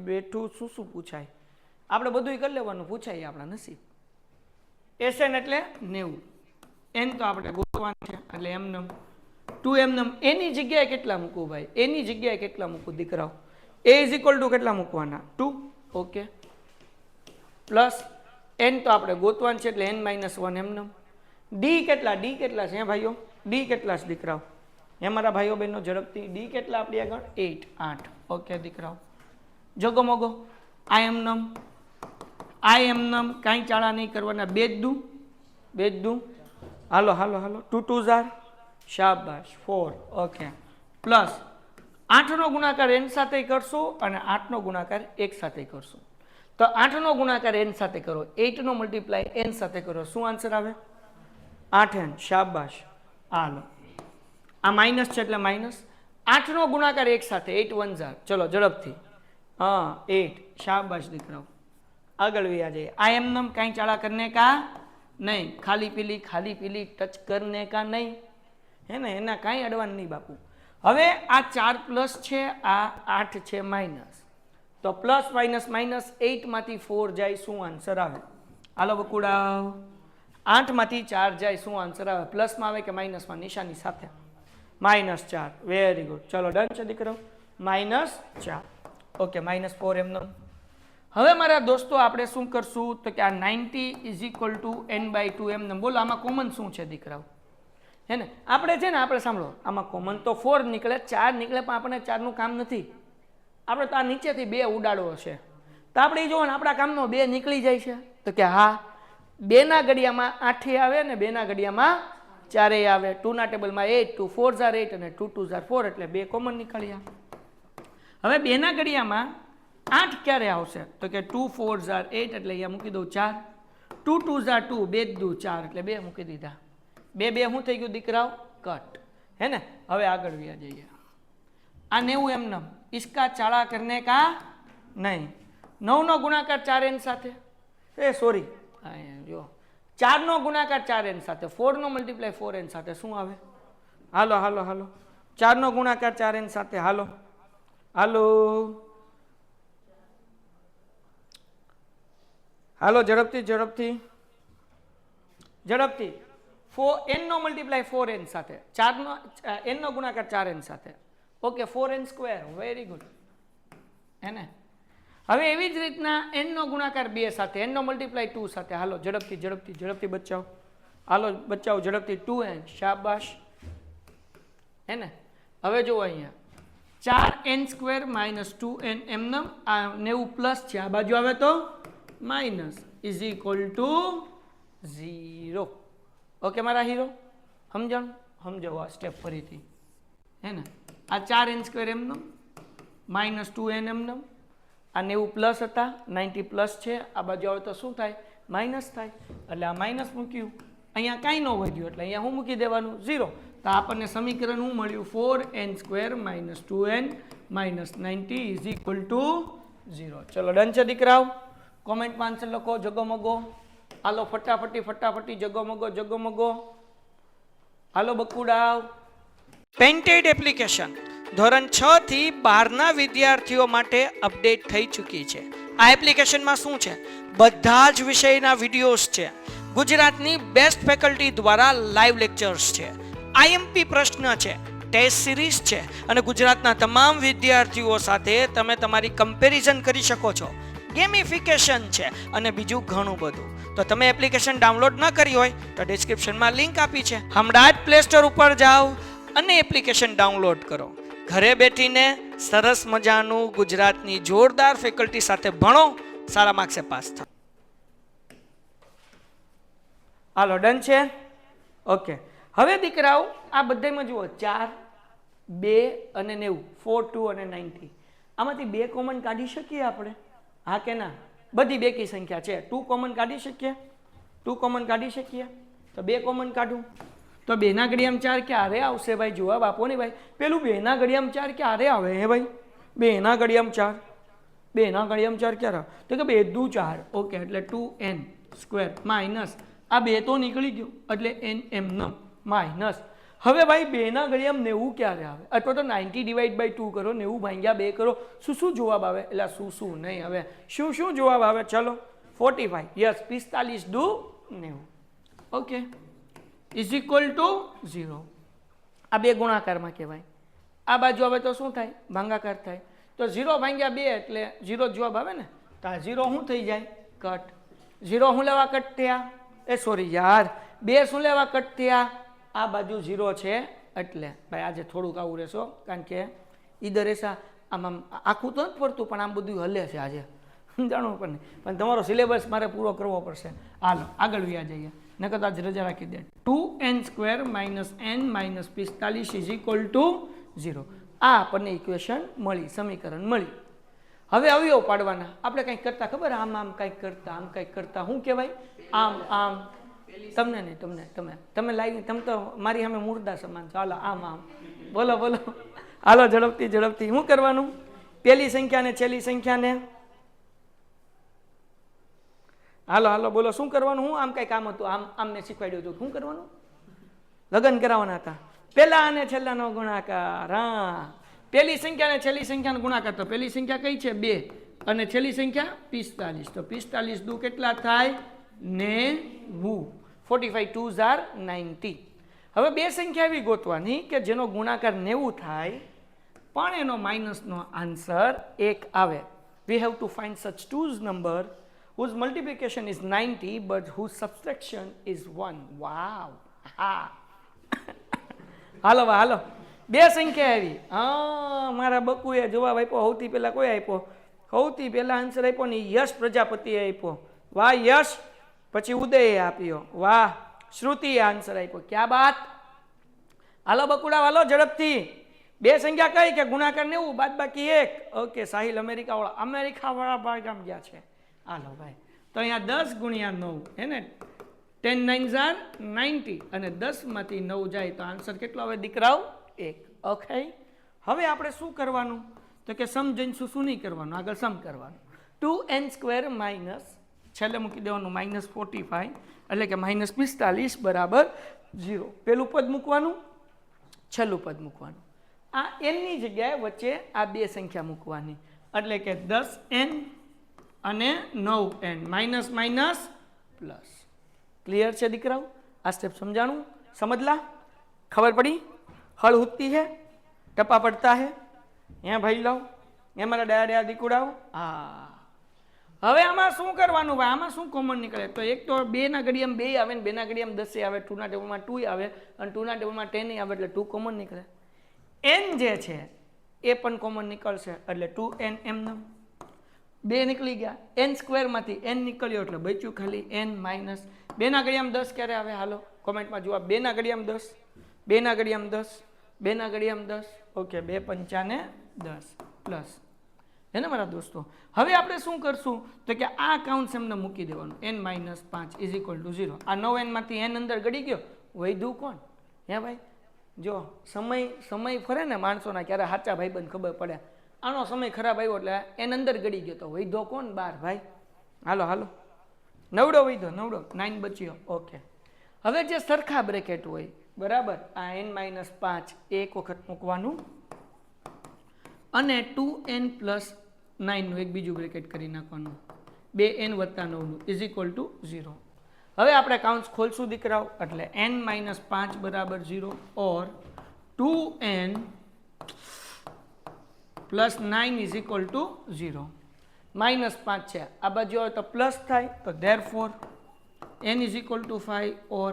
બેઠું શું પૂછાય? આપણે બધું કરી લેવાનું, પૂછાય આપણા નસીબ. Sn એટલે 90, n તો આપણે ગોતવાનું છે એટલે એમનેમ 2 એમનેમ. એની જગ્યાએ કેટલા મૂકવું ભાઈ? એની જગ્યાએ કેટલા મૂકવું દીકરાઓ? a ઇઝ ઇક્વલ ટુ કેટલા મૂકવાના? 2. ઓકે પ્લસ n તો આપણે ગોતવાનું છે એટલે n માઇનસ 1 એમનેમ. d કેટલા? d કેટલા છે ભાઈઓ? d કેટલા છે દીકરાઓ? એ મારા ભાઈઓ બહેનો ઝડપથી. d કેટલા આપણી આગળ? 8. ઓકે દીકરાઓ જગો મોગો. આ એમનેમ કાંઈ ચાળા નહીં કરવાના. બે જ દું. હાલો હાલો હાલો 2 2 ઝાર શાબાશ 4. ઓકે પ્લસ 8નો ગુણાકાર n સાથે કરશો અને 8નો ગુણાકાર 1 સાથે કરશો. તો 8નો ગુણાકાર n સાથે કરો, 8નો મલ્ટીપ્લાય n સાથે કરો, શું આન્સર આવે? 8n. શાબાશ. હાલો આ માઇનસ છે એટલે માઇનસ. 8નો ગુણાકાર 1 સાથે 8 1 ઝાર. ચલો ઝડપથી. 8. શાબાશ દીકરાઓ આગળ વ્યા જઈએ. આ એમનેમ કાંઈ ચાળા કરને કા નહીં, ખાલી પીલી ટચ કરને કા નહીં, હે ને, એના કાંઈ અડવાન નહીં બાપુ. હવે આ 4 પ્લસ છે, આ 8 છે માઇનસ. તો પ્લસ માઇનસ માઇનસ 8 માંથી 4 જાય, શું આન્સર આવે? હાલો બકુડા 8 માંથી 4 જાય, શું આન્સર આવે? પ્લસમાં આવે કે માઇનસમાં? નિશાની સાથે -4. Very good. ચલો ડન છે દીકરો. -4. ઓકે -4 એમનો. હવે મારા દોસ્તો આપણે શું કરશું તો કે આ 90 ઇઝ ઇક્વલ ટુ n/2 એમને. બોલો આમાં કોમન શું છે દીકરાઓ? હે ને આપણે છે ને, આપણે સાંભળો, આમાં કોમન તો 4 નીકળે, 4 નીકળે, પણ આપણને 4નું કામ નથી. આપણે તો આ નીચેથી 2 ઉડાડવો છે, તો આપણે એ જોવો ને આપણા કામનો 2 નીકળી જાય છે. તો કે હા, 2ના ઘડિયામાં 8 આવે ને 2ના ઘડિયામાં 4 આવે. 2ના ટેબલમાં 8, 2 4 ઝાર 8 અને 2 2 ઝાર 4 એટલે 2 કોમન નીકળ્યા. હવે 2ના ઘડિયામાં 8 ક્યારે આવશે તો કે 2 4 ઝાર 8 એટલે અહીંયા મૂકી દઉં 4. 2 2 ઝાર 2, 2 દુ 4 એટલે 2 મૂકી દીધા. 2 શું થઈ ગયું દીકરાઓ? કટ. હે ને. હવે આગળ વ્યા જઈએ. આ 90 એમનેમ. इसका चाड़ा करने का नहीं. 9નો ગુણાકાર 4n સાથે, સોરી જો 4નો ગુણાકાર 4n સાથે, 4નો મલ્ટીપ્લાય 4n સાથે શું આવે? હાલો હાલો હાલો 4નો ગુણાકાર 4n સાથે. હાલો હાલો હાલો ઝડપથી ઝડપથી ઝડપથી. nનો મલ્ટીપ્લાય 4n સાથે, 4નો nનો ગુણાકાર 4n સાથે. Okay 4n square. Very good. હે ને. હવે એવી જ રીતના nનો ગુણાકાર 2 સાથે, nનો મલ્ટીપ્લાય 2 સાથે. હાલો ઝડપથી ઝડપથી ઝડપથી બચાવો. હાલો બચાવો ઝડપથી. 2n. શાબાશ. હે ને. હવે જુઓ અહીંયા 4n સ્ક્વેર માઇનસ 2n એમનેમ. આ 90 પ્લસ છે, આ બાજુ આવે તો minus is equal two 0. Okay મારા હીરો સમજાવો આ સ્ટેપ ફરીથી. હે ને. આ 4n સ્ક્વેર એમનેમ માઇનસ 2n એમનેમ. આ 90 પ્લસ હતા, 90 પ્લસ છે, આ બાજુ આવે તો શું થાય? માઇનસ થાય. એટલે આ માઇનસ મૂક્યું, અહીંયા કાંઈ ન વધ્યું એટલે અહીંયા શું મૂકી દેવાનું? 0. તો આપણને સમીકરણ શું મળ્યું? 4n square minus 2n minus 90 is equal two 0. ચલો ડન છે દીકરાઓ. કોમેન્ટમાં આન્સર લખો જગોમગો. હાલો ફટાફટી જગોમગો. હાલો બકુડાવ. પેન્ટેડ એપ્લિકેશન ધોરણ 6 થી 12ના વિદ્યાર્થીઓ માટે અપડેટ થઈ ચૂકી છે. આ એપ્લિકેશનમાં શું છે? બધા જ વિષયના વિડીયોઝ છે. ગુજરાતની બેસ્ટ ફેકલ્ટી દ્વારા લાઈવ લેક્ચર્સ છે. આઈએમપી પ્રશ્ન છે, ટેસ્ટ સિરીઝ છે અને ગુજરાતના તમામ વિદ્યાર્થીઓ સાથે તમે તમારી કમ્પેરિઝન કરી શકો છો. ગેમિફિકેશન છે અને બીજું ઘણું બધું. તો તમે એપ્લિકેશન ડાઉનલોડ ન કરી હોય તો ડિસ્ક્રિપ્શનમાં લિંક આપી છે, હમણાં જ પ્લે સ્ટોર ઉપર જાઓ અને એપ્લિકેશન ડાઉનલોડ કરો. ઘરે બેઠીને સરસ મજાનું ગુજરાતની જોરદાર ફેકલ્ટી સાથે ભણો, સારા માર્ક્સે પાસ થાઓ. હાલો, ડન છે? ઓકે. હવે દીકરાઓ આ બધામાં જુઓ 4, 2 અને 90, 4, 2 અને 90. આમાંથી 2 કોમન કાઢી શકીએ આપણે? હા કે ના? બધી બેકી સંખ્યા છે. 2 કોમન કાઢી શકીએ? 2 કોમન કાઢી શકીએ? તો 2 કોમન કાઢું તો 2 ના ઘડિયામાં 4 ક્યારે આવશે ભાઈ? જવાબ આપો ને ભાઈ. પેલું 2 ના ઘડિયામાં 4 ક્યારે આવે હે ભાઈ? 2 ના ઘડિયામાં 4, 2 ના ઘડિયામાં 4 ક્યારે આવે? તો કે 2 દુ 4. ઓકે, એટલે 2n સ્ક્વેર માઇનસ આ 2 તો નીકળી ગયું એટલે n m માઇનસ. હવે ભાઈ 2 ના ઘડિયામાં 90 ક્યારે આવે? અથવા તો 90 ડિવાઈડ બાય 2 કરો, 90 ભાગ્યા 2 કરો. શું જવાબ આવે? એટલે શું નહીં, હવે શું જવાબ આવે? ચલો 45. યસ, 45 દુ 90. Okay, is equal two 0. આ 2 ગુણાકારમાં કહેવાય. આ બાજુ આવે તો શું થાય? ભાગાકાર થાય. તો 0 ભાગ્યા 2 એટલે 0 જવાબ આવે ને. તો આ 0 શું થઈ જાય? કટ. 0 શું લેવા કટ થયા? સોરી યાર, 2 શું લેવા કટ થયા? આ બાજુ 0 છે એટલે ભાઈ આજે થોડુંક આવું રહેશો, કારણ કે ઈધર એસા આમ આખું તો નથી પડતું પણ આમ બધું હલે છે આજે, જાણવું પણ નહીં. પણ તમારો સિલેબસ મારે પૂરો કરવો પડશે. હાલો આગળ વ્યા જઈએ, નકર આજ રજા રાખી દે. 2n² - n - 45 is equal two 0. આ આપણને ઇક્વેશન મળી, સમીકરણ મળી. હવે અવયવ પાડવાના. આપણે કંઈક કરતા ખબર? આમ કંઈક કરતા, આમ કંઈક કરતા. શું કહેવાય? આમ. તમને નહીં, તમે લાવી, તમે તો મારી સામે મુર્દા સમાન છો. હાલો આમ. બોલો. હાલો ઝડપથી. શું કરવાનું? પહેલી સંખ્યાને છેલ્લી સંખ્યાને, હાલો બોલો શું કરવાનું? હું આમ કંઈક આમ હતું, આમ મેં શીખવાડ્યું હતું. શું કરવાનું? લગ્ન કરાવવાના હતા. પહેલા અને છેલ્લાનો ગુણાકાર. હા, પહેલી સંખ્યા અને છેલ્લી સંખ્યાનો ગુણાકાર. તો પહેલી સંખ્યા કઈ છે? 2 અને છેલ્લી સંખ્યા 45. તો 45 દુ કેટલા થાય? 90. 45 2s are 90. હવે 2 સંખ્યા એવી ગોતવાની કે જેનો ગુણાકાર 90 થાય પણ એનો માઇનસનો આન્સર 1 આવે. We have to find such 2's number whose multiplication is 90 but whose subtraction is 1. Wow. હા. હાલો 2 સંખ્યા આવી. હા, મારા બકુએ જવાબ આપ્યો. સૌથી પહેલા કોઈ આપ્યો? સૌથી પહેલા આન્સર આપ્યો ને યશ પ્રજાપતિએ આપ્યો. વાહ યશ. પછી ઉદયે આપ્યો. વાહ. શ્રુતિએ આન્સર આપ્યો. ક્યાં બાત. હાલો બકુડા, હાલો ઝડપથી. 2 સંખ્યા કઈ કે ગુણાકાર 90 બાદબાકી 1. ઓકે, સાહિલ અમેરિકા વાળા ભાઈ ગામ ગયા છે. હાલો ભાઈ, તો અહીંયા 10 ગુણ્યા 9 હે ને, 10 9s are 90 અને 10 માંથી 9 જાય તો આન્સર કેટલો આવે દીકરાઓ? 1. ઓકે, હવે આપણે શું કરવાનું? તો કે સમ જઈશું. શું નહીં કરવાનું? આગળ સમ કરવાનું. 2n² માઇનસ છેલ્લે મૂકી દેવાનું -45 એટલે કે -45 બરાબર 0. પેલું પદ મૂકવાનું, છેલ્લું પદ મૂકવાનું. આ એનની જગ્યાએ વચ્ચે આ 2 સંખ્યા મૂકવાની એટલે કે 10n અને 9n માઇનસ પ્લસ. ક્લિયર છે દીકરાઓ? આ સ્ટેપ સમજાણું? સમજલા? ખબર પડી? હળ ઉઠતી है, टप्पा पड़ता है. यहाँ भाई लाओ, यहाँ मारा डाया દીકુડાઓ. હા, હવે આમાં શું કરવાનું ભાઈ? આમાં શું કોમન નીકળે? તો એક તો 2 ના ઘડિયામાં 2 આવે ને 2 ના ઘડિયામાં 10 આવે, 2 ના ટેબલમાં 2 આવે અને 2 ના ટેબલમાં 10 આવે એટલે 2 કોમન નીકળે. n જે છે એ પણ કોમન નીકળશે એટલે 2n m. 2 નીકળી ગયા. n² માંથી n નીકળ્યો એટલે બચ્યું ખાલી n માઇનસ 2 ના ઘડિયામાં 10 ક્યારે આવે? હાલો કોમેન્ટમાં જુઓ. 2 ના ઘડિયામાં 10, 2 ના ઘડિયામાં 10, 2 ના ઘડિયામાં 10. ઓકે, 2 પંચા ને 10 પ્લસ. હે ને મારા દોસ્તો? હવે આપણે શું કરશું? તો કે આ કાઉન્ટ્સ એમને મૂકી દેવાનું. n - 5 is equal two 0. આ 9n માંથી n અંદર ગળી ગયો. વૈધું કોણ? હે ભાઈ, જો સમય ફરે ને માણસોના, ક્યારે સાચા ભાઈબંધ ખબર પડે. આનો સમય ખરાબ આવ્યો એટલે n અંદર ગળી ગયો. તો વૈધો કોણ? 12 ભાઈ. હાલો નવડો વૈધો, 9 બચ્યો. ઓકે, હવે જે સરખા બ્રેકેટ હોય બરાબર, આ n - 5 એક વખત મૂકવાનું અને 2n + 9 નું એક બીજું બ્રેકેટ કરી નાખવાનું. 2n + 9 નું ઇઝ ઇક્વલ ટુ 0. હવે આપણે કાઉન્ટ્સ ખોલશું દીકરાઓ એટલે n - 5 બરાબર 0 ઓર 2n + 9 ઇઝ ઇક્વલ ટુ 0. -5 છે, આ બાજુ આવે તો પ્લસ થાય તો therefore n is equal two 5 or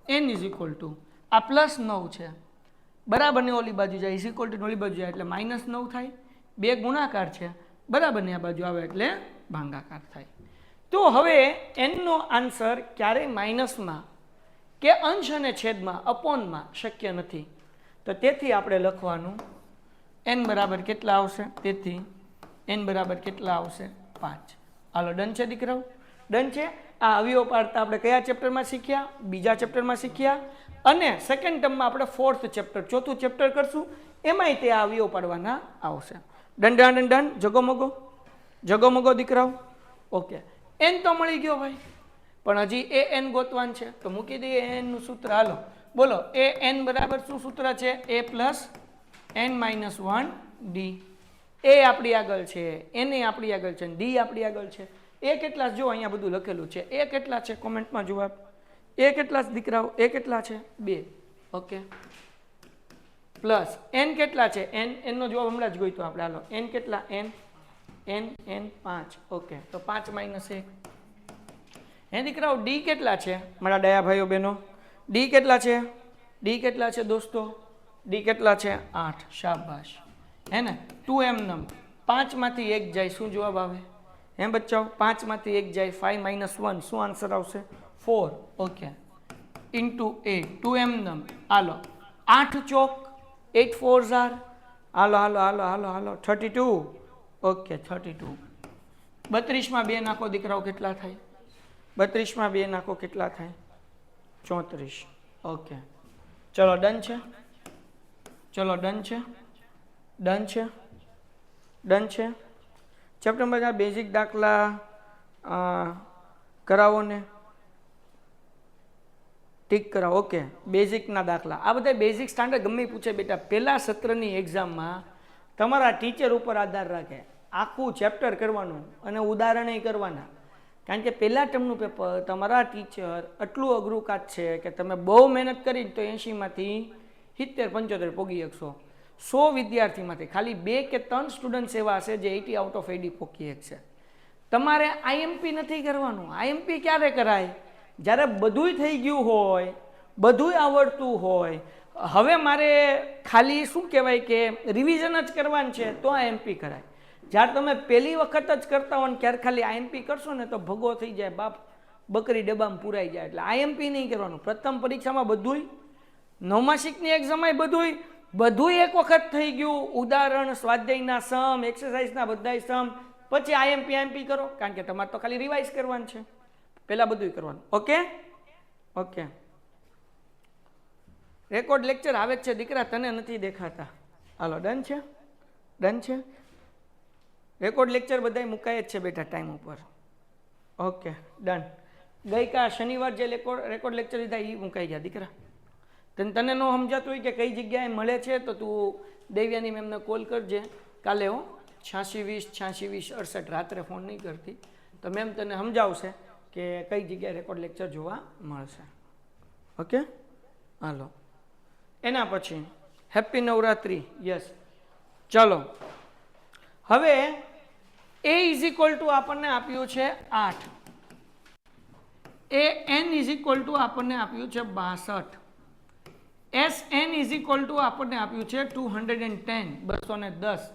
n is equal two આ પ્લસ 9 છે બરાબર ને ઓલી બાજુ જાય ઇઝ ઇક્વલ ટુ ઓલી બાજુ જાય એટલે -9 થાય, બે ગુણાકાર છે બરાબર ને આ બાજુ આવે એટલે ભાગાકાર થાય. તો હવે n નો આન્સર ક્યારેય માઇનસમાં કે અંશ અને છેદમાં અપોનમાં શક્ય નથી. તો તેથી આપણે લખવાનું n બરાબર કેટલા આવશે, તેથી n બરાબર કેટલા આવશે 5. હાલો ડન છે દીકરાઓ, ડન છે. આ અવયવ પાડતા આપણે કયા ચેપ્ટરમાં શીખ્યા, બીજા ચેપ્ટરમાં શીખ્યા અને સેકન્ડ ટર્મમાં આપણે ફોર્થ ચેપ્ટર ચોથું ચેપ્ટર કરશું એમાંય તે આ અવયવ પાડવાના આવશે. ડન ડન ડન ડન, જગો મગો દીકરાઓ. ઓકે n તો મળી ગયો ભાઈ, પણ હજી એ n ગોતવાન છે તો મૂકી દઈએ n નું સૂત્ર. હાલો બોલો એ n બરાબર શું સૂત્ર છે, a plus n minus 1 D. એ આપણી આગળ છે, n એ આપણી આગળ છે, ડી આપણી આગળ છે. એ કેટલા જો અહીંયા બધું લખેલું છે, એ કેટલા છે કોમેન્ટમાં જવાબ. એ કેટલા દીકરાઓ, એ કેટલા છે 2. ઓકે પ્લસ n કેટલા છે, n નો જવાબ હમણાં જ ગોઈતો આપણે. હાલો n કેટલા, n 5. ઓકે તો 5 માઇનસ 1. હે દીકરાઓ ડી કેટલા છે મારા ડાયા ભાઈઓ બહેનો, ડી કેટલા છે, ડી કેટલા છે દોસ્તો, ડી કેટલા છે 8. શાબાશ હે ને. 2m નમ 5 માંથી 1 જાય શું જવાબ આવે હે બચ્ચાઓ, 5 માંથી 1 જાય 5 માઇનસ 1 શું આન્સર આવશે 4. ઓકે ઇન્ટુ 8 2m નમ. હાલો 8 ચોક 8 4 આર. હાલો હાલો હાલો હાલો હાલો 32. ઓકે 32. 32 માં 2 નાખો દીકરાઓ કેટલા થાય, 32 માં 2 નાખો કેટલા થાય 34. ઓકે ચલો ડન છે, ચલો ડન છે, ડન છે, ડન છે. ચેપ્ટર બધા બેઝિક દાખલા કરાવો ને ટીક કરાવો. ઓકે બેઝિકના દાખલા આ બધા બેઝિક સ્ટાન્ડર્ડ ગમે પૂછે બેટા. પહેલા સત્રની એક્ઝામમાં તમારા ટીચર ઉપર આધાર રાખે, આખું ચેપ્ટર કરવાનું અને ઉદાહરણય કરવાના. કારણ કે પહેલા ટર્મનું પેપર તમારા ટીચર આટલું અઘરું કાચ છે કે તમે બહુ મહેનત કરી તો 80માંથી 70-75 પોગી શકશો. 100 વિદ્યાર્થીમાંથી ખાલી 2 કે 3 સ્ટુડન્ટ્સ એવા હશે જે 80 આઉટ ઓફ 80 પોકી શકશે. તમારે આઈએમપી નથી કરવાનું. આઈએમપી ક્યારે કરાય, જ્યારે બધુંય થઈ ગયું હોય, બધુંય આવડતું હોય, હવે મારે ખાલી શું કહેવાય કે રિવિઝન જ કરવાનું છે તો આઈએમપી કરાય. જ્યારે તમે પહેલી વખત જ કરતા હો ને ક્યારે ખાલી આઈએમપી કરશો ને તો ભગો થઈ જાય, બાપ બકરી ડબ્બામાં પુરાઈ જાય. એટલે આઈએમપી નહીં કરવાનું. પ્રથમ પરીક્ષામાં બધુંય, નવમાસિકની એક્ઝામમાં બધુંય એક વખત થઈ ગયું, ઉદાહરણ, સ્વાધ્યાયના સમ, એક્સરસાઇઝના બધાય સમ, પછી આઈએમપી કરો. કારણ કે તમારે તો ખાલી રિવાઇઝ કરવાનું છે, પહેલાં બધુંય કરવાનું. ઓકે ઓકે રેકોર્ડ લેક્ચર આવે જ છે દીકરા, તને નથી દેખાતા. હાલો ડન છે, ડન છે. રેકોર્ડ લેક્ચર બધાય મુકાય જ છે બેટા ટાઈમ ઉપર. Okay done. ગઈકાલ શનિવાર જે રેકોર્ડ લેક્ચર લીધા એ મુકાઈ ગયા દીકરા. તને ન સમજાતું હોય કે કઈ જગ્યાએ મળે છે તો તું દેવ્યાની મેમને કોલ કરજે કાલે. હો 8620 8620 68 રાત્રે ફોન નહીં કરતી તો મેમ તને સમજાવશે કે કઈ જગ્યાએ રેકોર્ડ લેક્ચર જોવા મળશે. ઓકે હાલો એના પછી હેપી નવરાત્રિ. યસ ચલો હવે a ઇઝ ઇક્વલ ટુ આપણને આપ્યું છે 8, એ n ઇઝ ઇક્વલ ટુ આપણને આપ્યું છે 62, Sn ઇઝ ઇક્વલ ટુ આપણને આપ્યું છે 210 210.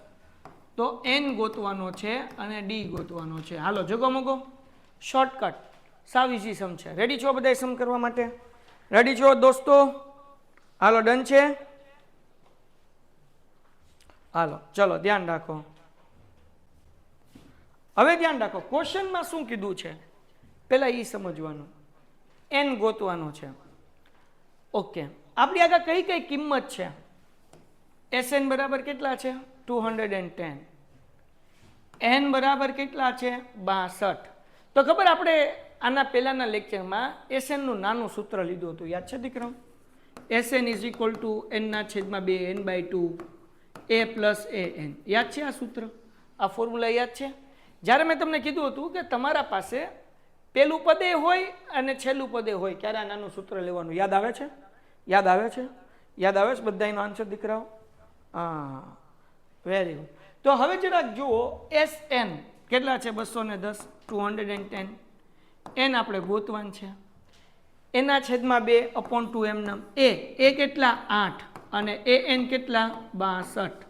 તો n ગોતવાનો છે અને d ગોતવાનો છે. હાલો જગો મગો શોર્ટકટ સાવ ઇઝી સમ છે. રેડી છો બધા સમ કરવા માટે? રેડી છો દોસ્તો? હાલો ડન છે? હાલો ચલો ધ્યાન રાખો. હવે ધ્યાન રાખો ક્વેશ્ચનમાં શું કીધું છે પેલા એ સમજવાનું. n ગોતવાનો છે. ઓકે આપણી આગળ કઈ કઈ કિંમત છે? Sn બરાબર કેટલા છે 210, n બરાબર કેટલા છે 62. તો ખબર આપણે આના પહેલાના લેક્ચરમાં Sn નું નાનું સૂત્ર લીધું હતું, યાદ છે દીકરાઓ? Sn is equal two n/2 n/2 a plus an. યાદ છે આ સૂત્ર, આ ફોર્મ્યુલા યાદ છે? જ્યારે મેં તમને કીધું હતું કે તમારા પાસે પહેલું પદે હોય અને છેલ્લું પદે હોય ક્યારે આ નાનું સૂત્ર લેવાનું, યાદ આવે છે? યાદ આવે છે? યાદ આવે છે બધાનો આન્સર દીકરાઓ? હા વેરી ગુડ. તો હવે જરાક જુઓ Sn કેટલા છે 210 210, n આપણે ગોતવાન છે. એના છેદમાં 2/2 એમનેમ એ કેટલા 8 અને એ એન કેટલા 62.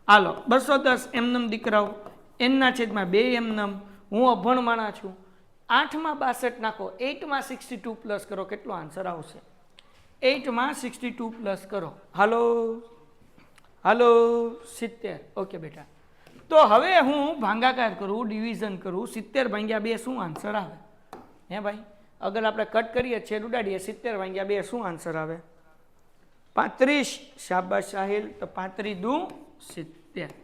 હાલો 210 એમનેમ દીકરાઓ એનના છેદમાં 2 એમનેમ. હું અભણ માણા છું. 8 માં 62 નાખો, 8 માં 62 પ્લસ કરો, કેટલો આન્સર આવશે? 8 માં 62 પ્લસ કરો. હાલો 70. ઓકે બેટા. તો હવે હું ભાંગાકાર કરું, ડિવિઝન કરું. 70 ભાગ્યા 2 શું આન્સર આવે? હે ભાઈ, અગર આપણે કટ કરીએ, છેદ ઉડાડીએ, 70 ભાગ્યા 2 શું આન્સર આવે? 35. શાબાશ સાહિલ. તો 35 દુ 70.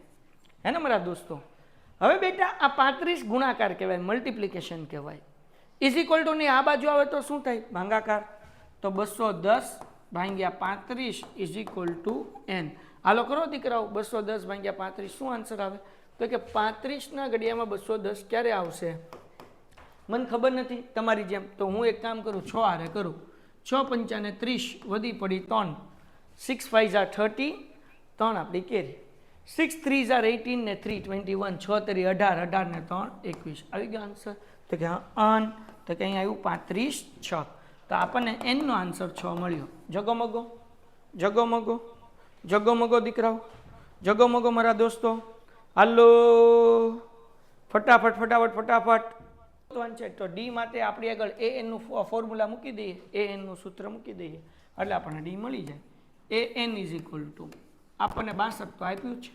હે ને મારા દોસ્તો? હવે બેટા આ 35 ગુણાકાર કહેવાય, મલ્ટિપ્લિકેશન કહેવાય. ઇઝ ઇક્વલ ટુ ની આ બાજુ આવે તો શું થાય? ભાંગાકાર. તો 210 ભાગ્યા 35 ઇઝ ઇક્વલ ટુ n. હાલો કરો દીકરાઓ, 210 ભાગ્યા 35 શું આન્સર આવે? તો કે 35 ના ઘડિયામાં 210 ક્યારે આવશે? મને ખબર નથી તમારી જેમ. તો હું એક કામ કરું, 6 હારે કરું. 6 પંચાને 30 વધી પડી 3. 6 5 30, 3 આપણી કેરી. 6 3 18 ને 3 21, 6 તરી 18, 18 ને 3 21. આવી ગયો આન્સર? તો કે હા. તો કે અહીંયા આવ્યું 35 6. તો આપણને n નો આન્સર 6 મળ્યો. જગોમગો જગોમગો જગોમગો દીકરાઓ, જગોમગો મારા દોસ્તો. હાલો ફટાફટ ફટાફટ ફટાફટ. તો ડી માટે આપણી આગળ an નું ફોર્મ્યુલા મૂકી દઈએ, an નું સૂત્ર મૂકી દઈએ એટલે આપણને ડી મળી જાય. an ઇઝ ઇક્વલ ટુ આપણને 62 તો આપ્યું છે.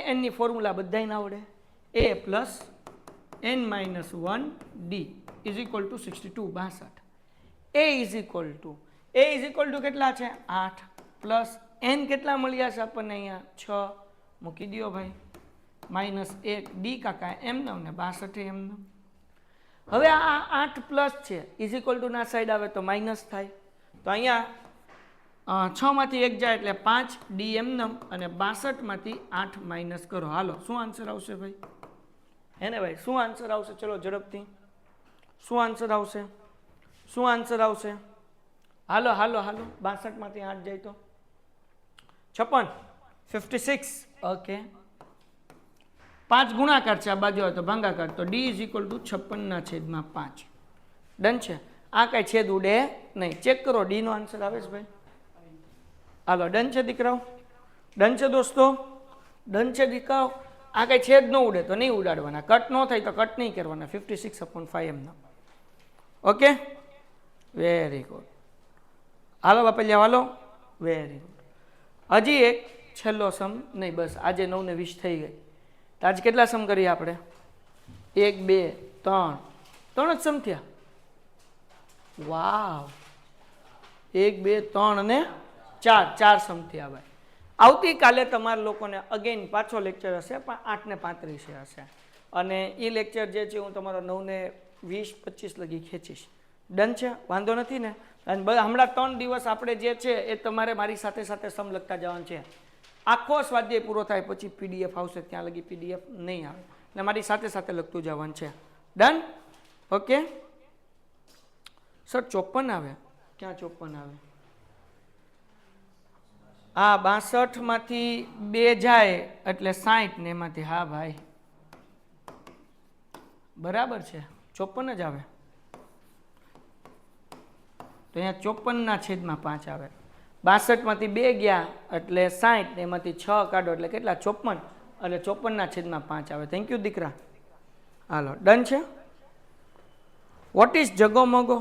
an ની ફોર્મ્યુલા બધાને આવડે. a plus n minus 1 D is equal two 62. 62. a is equal two કેટલા છે? 8 પ્લસ n કેટલા મળ્યા છે આપણને અહીંયા? 6. મૂકી દો ભાઈ. માઇનસ 1 ડી કાકા એમને ને 62 એમને. હવે આ 8 પ્લસ છે, ઇઝ ઇક્વલ ટુ ના સાઈડ આવે તો માઇનસ થાય. તો અહીંયા 6 માંથી 1 જાય એટલે 5 ડી એમનેમ અને 62 માંથી 8 માઇનસ કરો. હાલો શું આન્સર આવશે ભાઈ? હે ને ભાઈ, શું આન્સર આવશે? ચલો ઝડપથી, શું આન્સર આવશે? શું આન્સર આવશે? હાલો હાલો હાલો. 62 માંથી 8 જાય તો 56. 56. ઓકે. 5 ગુણાકાર છે, આ બાજુ આવે તો ભાંગાકાર. તો ડી ઇઝ ઇક્વલ ટુ 56 ના છેદમાં 5. ડન છે? આ કઈ છેદ ઉડે નહીં. ચેક કરો, ડી નો આન્સર આવે છે ભાઈ? હાલો ડન છે દીકરાઓ? ડન છે દોસ્તો? ડન છે દીકરાઓ? આ કઈ છેદ ન ઉડે તો નહીં ઉડાડવાના, કટ ન થાય તો કટ નહીં કરવાના. 56/5 એમના. Okay, very good. હાલો બાપલિયા હાલો. Very good. હજી એક છેલ્લો સમ નહીં, બસ આજે 9 ને 20 થઈ ગઈ. તો આજે કેટલા સમ કરીએ આપણે? 1 2 3 3 જ સમ થયા. વાવ. 1 2 3 અને 4 સમ થયા ભાઈ. આવતીકાલે તમારા લોકોને અગેન પાછો લેક્ચર હશે, પણ 8 ને 35 હશે. અને એ લેક્ચર જે છે હું તમારો 9 ને 20 25 લગી ખેંચીશ. ડન છે? વાંધો નથી ને? અને હમણાં 3 દિવસ આપણે જે છે એ તમારે મારી સાથે સાથે સમ લખતા જવાનું છે. આખો સ્વાધ્યાય પૂરો થાય પછી પીડીએફ આવશે, ત્યાં લગી પીડીએફ નહીં આવે એટલે મારી સાથે સાથે લખતું જવાનું છે. ડન? ઓકે સર 54 આવે? ક્યાં 54 આવે? હા 62 માંથી 2 જાય એટલે 60 ને એમાંથી. હા ભાઈ બરાબર છે, 54 જ આવે. તો અહીંયા 54 ના છેદમાં 5 આવે. 62 માંથી 2 ગયા એટલે 60 ને એમાંથી 6 કાઢો એટલે કેટલા? 54. એટલે 54 ના છેદમાં 5 આવે. થેન્ક યુ દીકરા. હાલો ડન છે? વોટ ઇઝ જગોમગો?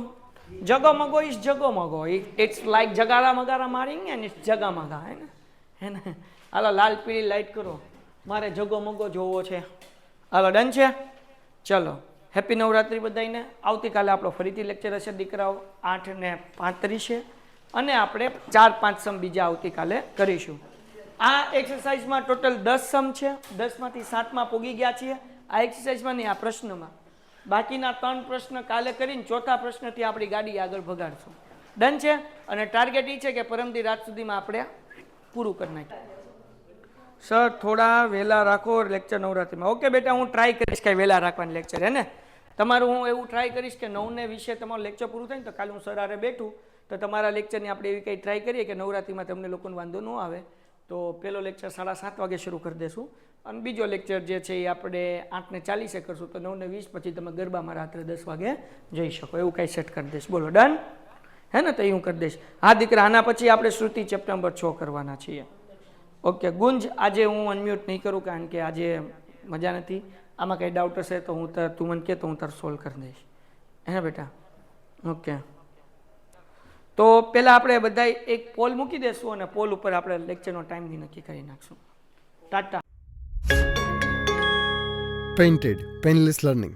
જગોમગો ઇઝ જગોમગો. ઇટ્સ લાઈક જગારા મગારા મારિંગ એન્ડ ઇટ્સ જગામગા. હે ને? હાલો લાલ પીળી લાઈટ કરો, મારે જગોમગો જોવો છે. હાલો ડન છે? ચલો હેપી નવરાત્રી બધાને. આવતીકાલે આપણો ફરીથી લેક્ચર હશે દીકરાઓ 8 ને 35 અને આપણે 4-5 સમ બીજા આવતીકાલે કરીશું. આ એક્સરસાઇઝમાં ટોટલ 10 સમ છે. 10 માંથી 7માં પોગી ગયા છીએ આ એક્સરસાઇઝમાં નહીં, આ પ્રશ્નમાં. બાકીના 3 પ્રશ્ન કાલે કરીને 4થા પ્રશ્નથી આપણી ગાડી આગળ ભગાડશું. ડન છે? અને ટાર્ગેટ એ છે કે પરમદી રાત સુધીમાં આપણે પૂરું કરી નાખીએ. સર થોડા વહેલા રાખો લેક્ચર નવરાત્રીમાં. ઓકે બેટા, હું ટ્રાય કરીશ કે વહેલા રાખવાનું લેક્ચર. હે ને? તમારું હું એવું ટ્રાય કરીશ કે 9 ને 20 તમારું લેક્ચર પૂરું થાય ને તો કાલે હું સર હારે બેઠું તો તમારા લેક્ચરની આપણે એવી કંઈ ટ્રાય કરીએ કે નવરાત્રીમાં તમને લોકોને વાંધો ન આવે. તો પહેલો લેક્ચર 7:30 વાગે શરૂ કરી દઈશું અને બીજો લેક્ચર જે છે એ આપણે 8 ને 40 કરશું. તો 9 ને 20 પછી તમે ગરબામાં રાત્રે 10 વાગે જઈ શકો, એવું કંઈ સેટ કરી દઈશ. બોલો ડન? હે ને? તો એ હું કરી દઈશ. હા દીકરા, આના પછી આપણે શ્રુતિ ચેપ્ટર નંબર 6 કરવાના છીએ. ઓકે ગુંજ, આજે હું અનમ્યુટ નહીં કરું કારણ કે આજે મજા નથી. આમાં કંઈ ડાઉટ હશે તો તું મને કહે તો હું તાર સોલ્વ કરી દઈશ. હે બેટા? ઓકે, તો પહેલાં આપણે બધા એક પોલ મૂકી દઈશું અને પોલ ઉપર આપણે લેક્ચરનો ટાઈમ બી નક્કી કરી નાખશું. ટાટા. Painted Painless Learning.